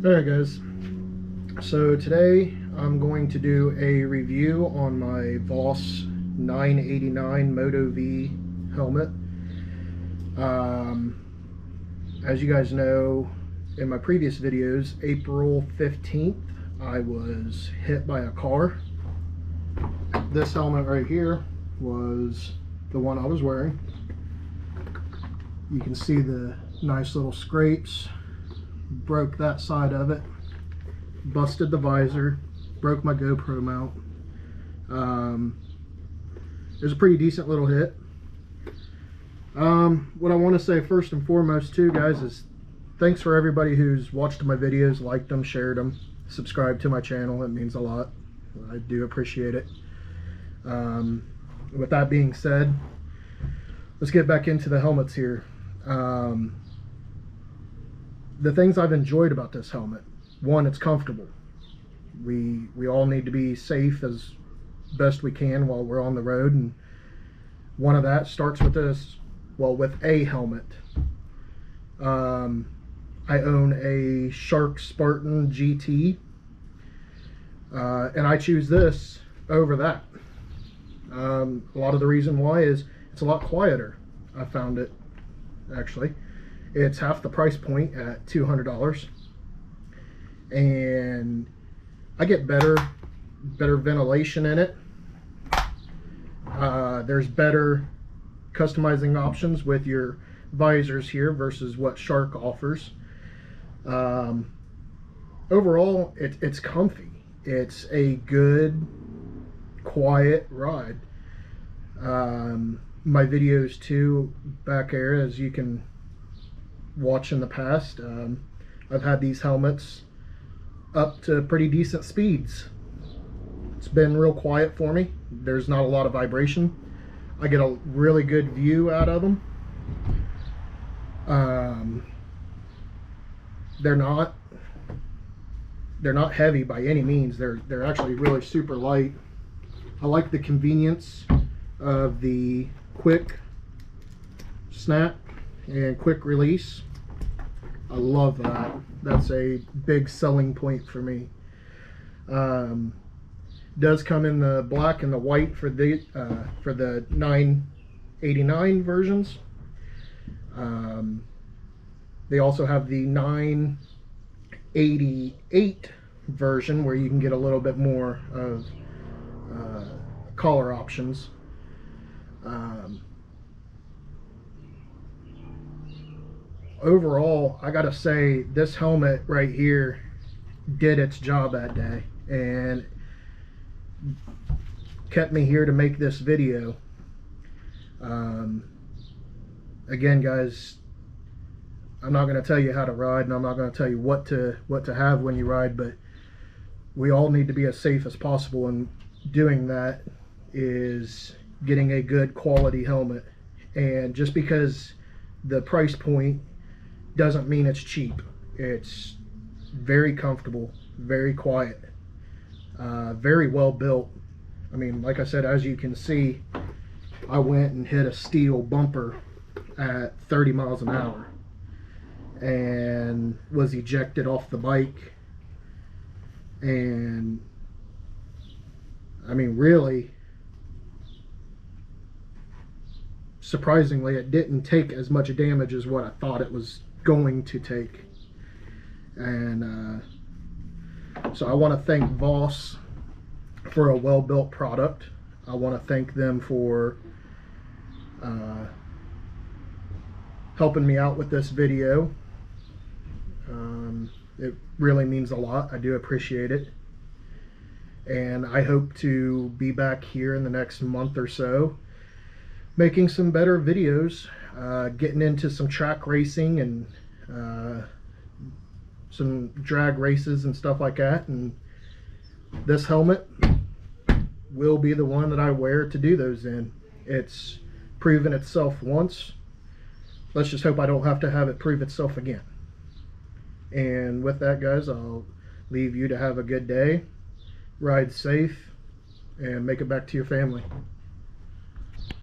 Alright guys, so today I'm going to do a review on my Voss 989 Moto V helmet. As you guys know, in my previous videos, April 15th, I was hit by a car. This helmet right here was the one I was wearing. You can see the nice little scrapes. Broke that side of it, busted the visor, broke my GoPro mount. It was a pretty decent little hit. What I want to say first and foremost too, guys, is thanks for everybody who's watched my videos, liked them, shared them, subscribed to my channel. It means a lot. I do appreciate it. With that being said, let's get back into the helmets here. The things I've enjoyed about this helmet: one, it's comfortable. We all need to be safe as best we can while we're on the road, and one of that starts with this, well, with a helmet. I own a Shark Spartan GT, and I choose this over that. A lot of the reason why is it's a lot quieter. I found it, actually. It's half the price point at $200, and I get better ventilation in it. There's better customizing options with your visors here versus what Shark offers. Overall, it's comfy. It's a good, quiet ride. My videos too, back there, as you can watch in the past, I've had these helmets up to pretty decent speeds. It's been real quiet for me. There's not a lot of vibration. I get a really good view out of them. They're not heavy by any means. They're actually really super light. I like the convenience of the quick snap and quick release. I love that. That's a big selling point for me. Does come in the black and the white for the 989 versions. They also have the 988 version where you can get a little bit more of color options. Overall, I gotta say, this helmet right here did its job that day and kept me here to make this video. Again, guys, I'm not going to tell you how to ride, and I'm not going to tell you what to have when you ride, but we all need to be as safe as possible, and doing that is getting a good quality helmet. And just because the price point doesn't mean it's cheap. It's very comfortable, very quiet, very well built. I mean, like I said, as you can see, I went and hit a steel bumper at 30 miles an hour and was ejected off the bike. And I mean, really, surprisingly, it didn't take as much damage as what I thought it was going to take. And so I want to thank Voss for a well-built product. I want to thank them for helping me out with this video. It really means a lot. I do appreciate it, and I hope to be back here in the next month or so making some better videos, getting into some track racing and some drag races and stuff like that. And this helmet will be the one that I wear to do those in. It's proven itself once. Let's just hope I don't have to have it prove itself again. And with that, guys, I'll leave you to have a good day, ride safe, and make it back to your family.